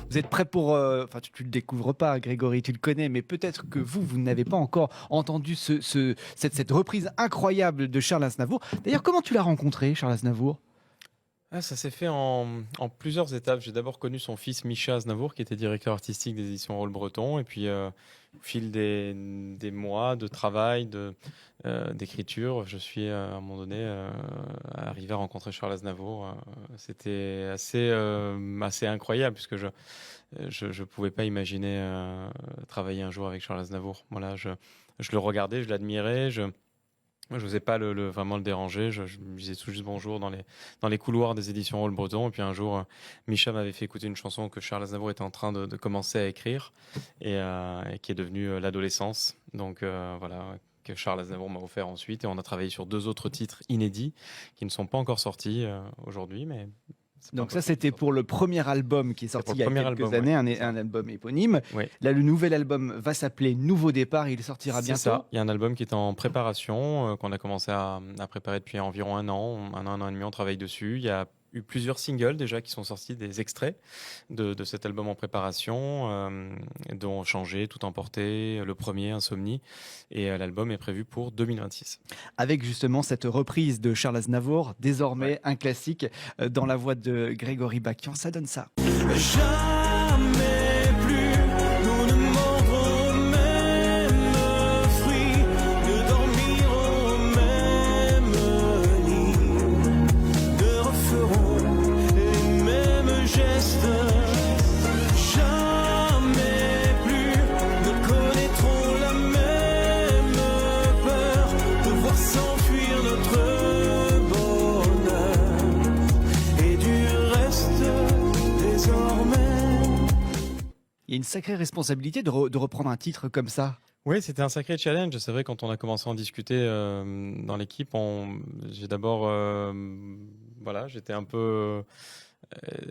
Vous êtes prêts pour... Enfin, tu le découvres pas, Grégory, tu le connais, mais peut-être que vous n'avez pas encore entendu cette reprise incroyable de Charles Aznavour. D'ailleurs, comment tu l'as rencontré, Charles Aznavour? Ah, ça s'est fait en plusieurs étapes. J'ai d'abord connu son fils Micha Aznavour, qui était directeur artistique des éditions Rôle Breton. Et puis, au fil des mois de travail, d'écriture, je suis à un moment donné arrivé à rencontrer Charles Aznavour. C'était assez incroyable, puisque je pouvais pas imaginer travailler un jour avec Charles Aznavour. Voilà, je le regardais, je l'admirais, moi, je n'osais pas vraiment le déranger. Je lui disais tout juste bonjour dans les couloirs des éditions Rôle Breton. Et puis un jour, Micha m'avait fait écouter une chanson que Charles Aznavour était en train de commencer à écrire et qui est devenue l'adolescence. Donc voilà, que Charles Aznavour m'a offert ensuite. Et on a travaillé sur 2 autres titres inédits qui ne sont pas encore sortis aujourd'hui, mais c'est pas Donc ça, impossible qu'ils c'était sortent. pour le premier album qui est C'est sorti pour il le y a premier quelques album, années, ouais, c'est ça. un album éponyme. Oui. Là, le nouvel album va s'appeler Nouveau Départ, il sortira C'est bientôt. ça. Il y a un album qui est en préparation, qu'on a commencé à préparer depuis environ un an et demi, on travaille dessus. Il y a eu plusieurs singles déjà qui sont sortis, des extraits de cet album en préparation, dont Changer, Tout emporter, le premier, Insomnie. Et l'album est prévu pour 2026. Avec justement cette reprise de Charles Aznavour, désormais Ouais. un classique dans la voix de Grégory Bakian. Ça donne ça. Jamais plus nous ne mordrons aux mêmes fruits, ne dormirons au même lit, ne referons les mêmes gestes. Jamais plus ne connaîtrons la même peur de voir s'enfuir notre bonheur. Et du reste, désormais. Il y a une sacrée responsabilité de reprendre un titre comme ça. Oui, c'était un sacré challenge. C'est vrai, quand on a commencé à en discuter dans l'équipe, j'ai d'abord, voilà, j'étais un peu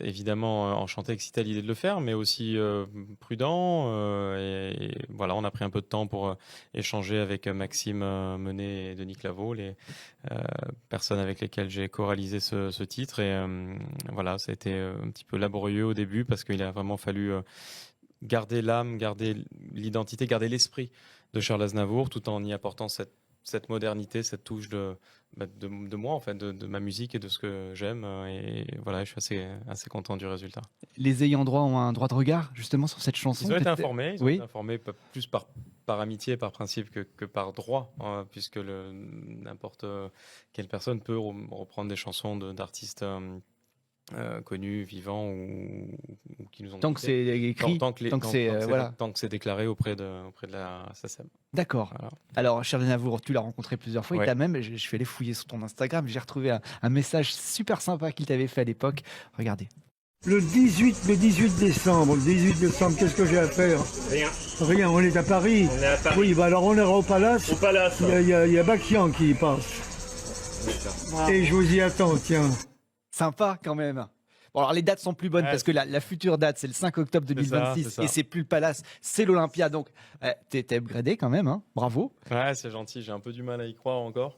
évidemment enchanté, excité à l'idée de le faire, mais aussi prudent. Et voilà, on a pris un peu de temps pour échanger avec Maxime Menet et Denis Claveau, les personnes avec lesquelles j'ai co-réalisé ce titre. Et voilà, ça a été un petit peu laborieux au début parce qu'il a vraiment fallu garder l'âme, garder l'identité, garder l'esprit de Charles Aznavour, tout en y apportant cette modernité, cette touche de moi, en fait, de ma musique et de ce que j'aime. Et voilà, je suis assez content du résultat. Les ayants droit ont un droit de regard justement sur cette chanson. Ils ont été peut-être. informés, Oui. plus par amitié, par principe que par droit, puisque n'importe quelle personne peut reprendre des chansons d'artistes connus, vivants ou qui nous ont Tant que quittés. c'est écrit, Tant que c'est déclaré auprès de la SACEM. D'accord. Voilà. Alors, Charles Aznavour, tu l'as rencontré plusieurs fois. Ouais. Il t'a même, je suis allé fouiller sur ton Instagram, j'ai retrouvé un message super sympa qu'il t'avait fait à l'époque. Regardez. Le 18 décembre, qu'est-ce que j'ai à faire? Rien, on est à Paris. On est à Paris. Oui, bah alors on ira au Palace. Au Palace. Il y a Bakian qui y passe. Et je vous y attends, tiens. Sympa quand même. Bon, alors les dates sont plus bonnes Ouais, parce que la future date, c'est le 5 octobre C'est 2026 ça. et c'est plus le Palace, c'est l'Olympia. Donc, t'es upgradé quand même, hein. Bravo. Ouais, c'est gentil. J'ai un peu du mal à y croire encore.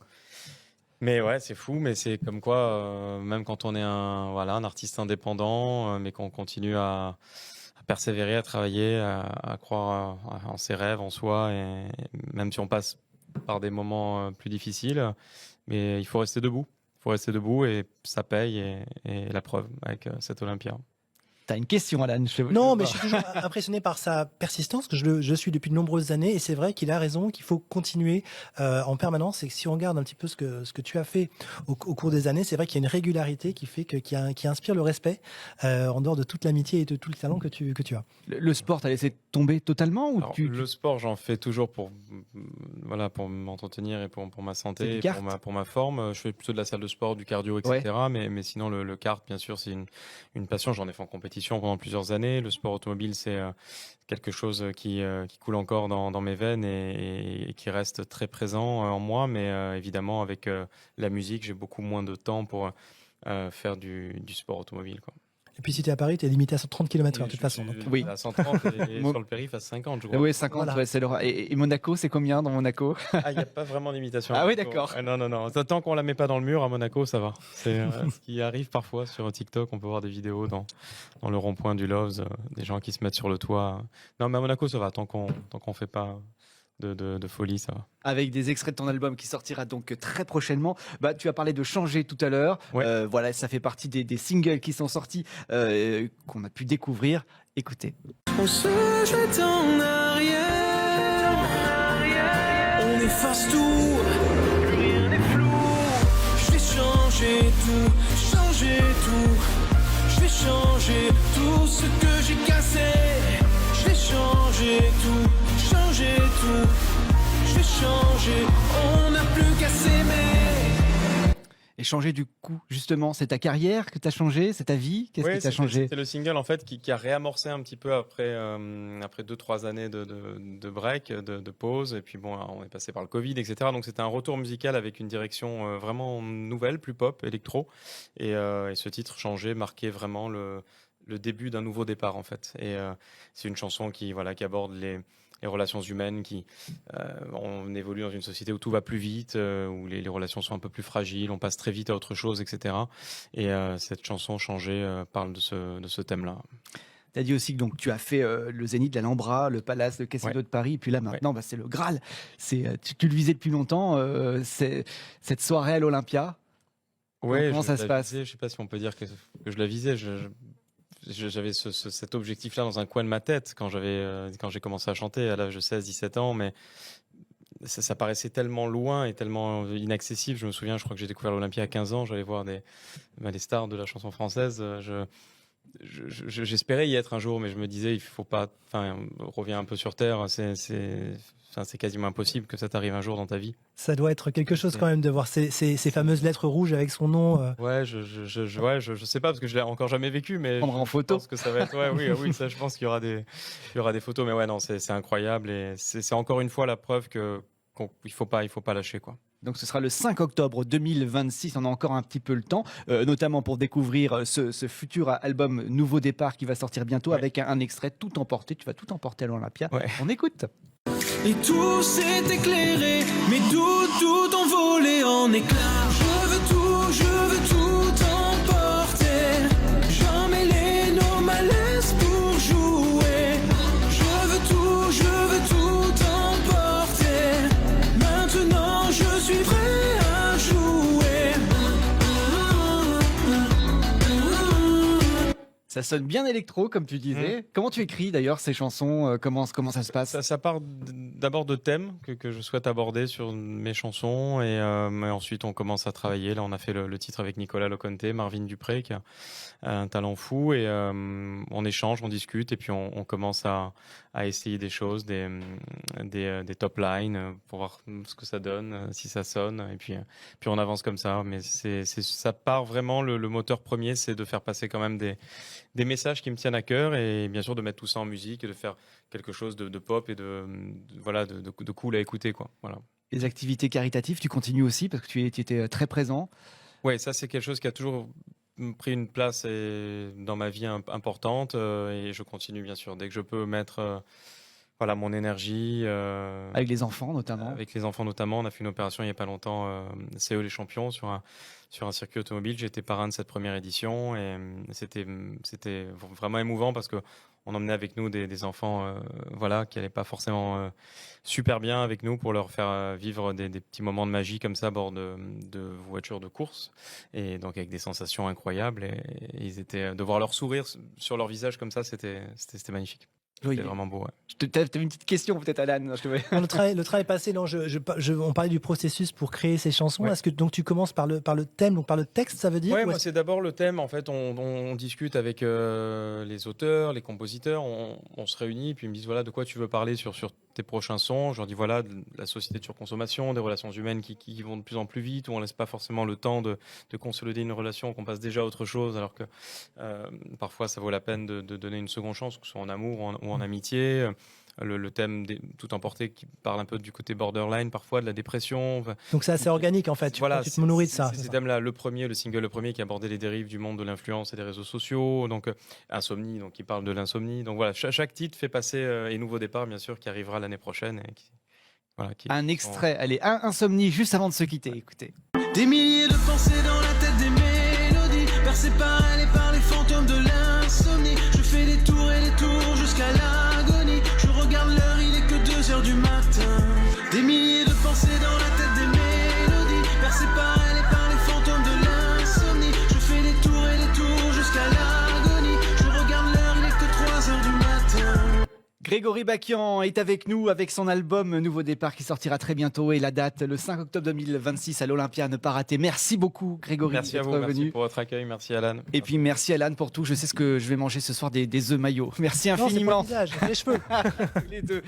Mais ouais, c'est fou. Mais c'est comme quoi, même quand on est un artiste indépendant, mais qu'on continue à persévérer, à travailler, à croire en ses rêves, en soi, et même si on passe par des moments plus difficiles, mais il faut rester debout. Il faut rester debout et ça paye et la preuve avec cet Olympia. T'as une question, Alan? Non, mais je suis toujours impressionné par sa persistance, que je suis depuis de nombreuses années, et c'est vrai qu'il a raison, qu'il faut continuer en permanence, et que si on regarde un petit peu ce que tu as fait au cours des années, c'est vrai qu'il y a une régularité qui fait qui inspire le respect, en dehors de toute l'amitié et de tout le talent que tu as. Le sport, t'as laissé tomber totalement ou Alors, le sport, j'en fais toujours pour m'entretenir et pour ma C'est santé, du et kart pour ma forme. Je fais plutôt de la salle de sport, du cardio, etc. Mais sinon, le kart, bien sûr, c'est une passion. J'en ai fait en compétition pendant plusieurs années. Le sport automobile, c'est quelque chose qui coule encore dans mes veines et qui reste très présent en moi. Mais évidemment, avec la musique, j'ai beaucoup moins de temps pour faire du sport automobile, quoi. Et puis si tu es à Paris, tu es limité à 130 km/h de toute façon. Donc. Oui. À 130 et sur le périph' à 50, je crois. Oui, 50, Voilà. ouais, c'est et Monaco, c'est combien dans Monaco? Ah, il n'y a pas vraiment d'imitation. Ah oui, d'accord. Non, non, non. Tant qu'on la met pas dans le mur à Monaco, ça va. C'est ce qui arrive parfois sur TikTok. On peut voir des vidéos dans le rond-point du Loves, des gens qui se mettent sur le toit. Non, mais à Monaco, ça va. Tant qu'on fait pas de folie, ça va. Avec des extraits de ton album qui sortira donc très prochainement. Bah, tu as parlé de Changer tout à l'heure. Ouais. Voilà, ça fait partie des singles qui sont sortis, qu'on a pu découvrir. Écoutez. On se jette en arrière, on efface tout, rien n'est flou. Je vais changer tout, je vais changer tout ce que j'ai cassé. Je vais changer tout, je vais changer, on n'a plus qu'à s'aimer. Et changer du coup, justement, c'est ta carrière que tu as changé, c'est ta vie, qu'est-ce qui t'a changé? C'était le single en fait qui a réamorcé un petit peu après 2-3 années de break, de pause. Et puis bon, on est passé par le Covid, etc. Donc c'était un retour musical avec une direction vraiment nouvelle, plus pop, électro. Et ce titre Changé marquait vraiment le début d'un nouveau départ en fait. Et c'est une chanson qui aborde les relations humaines, on évolue dans une société où tout va plus vite, où les relations sont un peu plus fragiles, on passe très vite à autre chose, etc. Et cette chanson Changé parle de ce thème-là. Tu as dit aussi que donc, tu as fait le Zénith, l'Alhambra, le Palace, le Casino de Paris, et puis là maintenant, c'est le Graal. Tu le visais depuis longtemps, c'est cette soirée à l'Olympia. Ouais, comment ça se passe? Je ne sais pas si on peut dire que je la visais. J'avais cet objectif-là dans un coin de ma tête quand j'ai commencé à chanter à l'âge de 16-17 ans, mais ça paraissait tellement loin et tellement inaccessible. Je me souviens, je crois que j'ai découvert l'Olympia à 15 ans, j'allais voir des stars de la chanson française. J'espérais y être un jour, mais je me disais, il faut pas, reviens un peu sur terre, c'est quasiment impossible que ça t'arrive un jour dans ta vie. Ça doit être quelque chose quand même de voir ces fameuses lettres rouges avec son nom. Ouais, je sais pas parce que je l'ai encore jamais vécu, mais Prendre en photo. Je pense que ça va être. Oui, ça, je pense qu'il y aura des photos, mais ouais, non, c'est incroyable et c'est encore une fois la preuve qu'il faut pas lâcher quoi. Donc ce sera le 5 octobre 2026, on a encore un petit peu le temps, notamment pour découvrir ce futur album Nouveau Départ qui va sortir bientôt avec un extrait tout emporté. Tu vas tout emporter à l'Olympia. Ouais. On écoute. Et tout s'est éclairé, mes doutes tout envolé en éclats. Je veux tout emporter. J'emmêler nos malaises pour jouer. Je veux tout emporter. Maintenant je suis prêt à jouer. Ça sonne bien électro, comme tu disais. Comment tu écris d'ailleurs ces chansons? Comment ça se passe? Ça part d'abord de thèmes que je souhaite aborder sur mes chansons et ensuite on commence à travailler. Là, on a fait le titre avec Nicolas Loconte, Marvin Dupré qui a un talent fou et on échange, on discute et puis on commence à essayer des choses, des top lines pour voir ce que ça donne, si ça sonne et puis on avance comme ça. Mais ça part vraiment, le moteur premier, c'est de faire passer quand même des messages qui me tiennent à cœur et bien sûr de mettre tout ça en musique et de faire quelque chose de pop et de cool à écouter quoi. Voilà. Les activités caritatives, tu continues aussi parce que tu étais très présent. Ouais, ça c'est quelque chose qui a toujours pris une place dans ma vie importante et je continue bien sûr dès que je peux mettre mon énergie. Avec les enfants notamment. Avec les enfants notamment, on a fait une opération il n'y a pas longtemps, CE les champions sur un circuit automobile. J'ai été parrain de cette première édition et c'était vraiment émouvant parce que on emmenait avec nous des enfants qui n'allaient pas forcément super bien avec nous pour leur faire vivre des petits moments de magie comme ça à bord de voitures de course et donc avec des sensations incroyables et ils étaient de voir leur sourire sur leur visage comme ça, c'était magnifique. Oui. C'était vraiment beau. Ouais. Tu as une petite question peut-être, Alan. Le travail passé, non, on parlait du processus pour créer ces chansons. Ouais. Est-ce que donc tu commences par le thème, donc par le texte, ça veut dire? Ouais, moi c'est d'abord le thème. En fait, on discute avec les auteurs, les compositeurs. On se réunit, puis ils me disent voilà de quoi tu veux parler sur tes prochains sons. Je leur dis voilà de la société de surconsommation, des relations humaines qui vont de plus en plus vite, où on laisse pas forcément le temps de consolider une relation, qu'on passe déjà à autre chose, alors que parfois ça vaut la peine de donner une seconde chance, que ce soit en amour ou en amitié. le thème tout emporté qui parle un peu du côté borderline, parfois de la dépression. Enfin, Donc c'est assez organique en fait. voilà, Tu te nourris de ça. C'est c'est ces ça. thèmes-là. Le single le premier qui abordait les dérives du monde de l'influence et des réseaux sociaux. Donc Insomnie, donc qui parle de l'insomnie. Donc voilà, chaque titre fait passer et Nouveau Départ, bien sûr, qui arrivera l'année prochaine. Et Un extrait, allez, Insomnie, juste avant de se quitter, écoutez. Des milliers de pensées dans la tête, des mélodies percées par elle et par les fantômes de l'insomnie. Je fais des tours et des tours jusqu'à l'agonie. Je regarde l'heure, il est que 2h du matin. Des milliers de pensées dans la tête, des mélodies percées par elle et par les fantômes de l'insomnie. Je fais des tours et des tours jusqu'à l'agonie. Je regarde l'heure, il est que 3h du matin. Grégory Bakian est avec nous avec son album Nouveau Départ qui sortira très bientôt et la date le 5 octobre 2026 à l'Olympia, ne pas rater. Merci beaucoup Grégory Merci à d'être vous, merci venu. pour votre accueil, merci Alan. Et puis merci Alan pour tout. Je sais ce que je vais manger ce soir, des œufs maillots. Merci Non, c'est pour le infiniment. visage, les cheveux. Les deux.